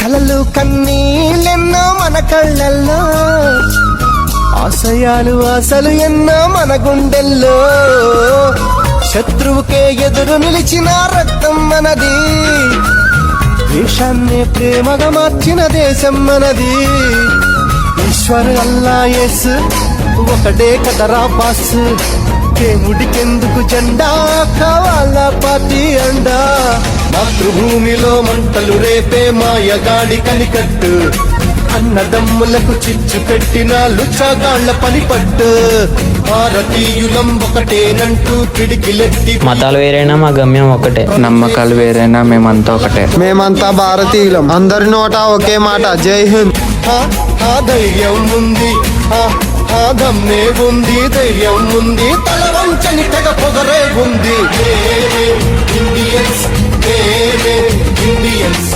కలలు కన్నీళ్ళెన్నో మన కళ్ళల్లో, ఆశయాలు ఆశలు ఎన్నో మన గుండెల్లో. శత్రువుకే ఎదురు నిలిచిన రక్తం మనది, దేశాన్నే ప్రేమగా మార్చిన దేశం మనది. ఈశ్వర్ అల్లా యేసు ఒకటే కదరా బాస్, దేవుడికెందుకు జెండా కావాలా పార్టీ అండా. మాతృభూమిలో మంటలు రేపే మాయగాడి కనికట్టు, అన్నదమ్ములకు చిచ్చు పెట్టిన లుచ్చగాళ్ల పనిపట్టు. భారతీయులం ఒకటేనంటూ పిడికిలెత్తి. మతాలు వేరైనా మా గమ్యం ఒకటే, నమ్మకాలు వేరైనా మేమంతా ఒకటే. మేమంతా భారతీయులం, అందరి నోట ఒకే మాట జై హింద్. ఆ ధైర్యం ఉంది, ఆ దమ్మే ఉంది, ధైర్యం ఉంది, తల వంచని తెగ పొగరే ఉంది. Indians, Indians.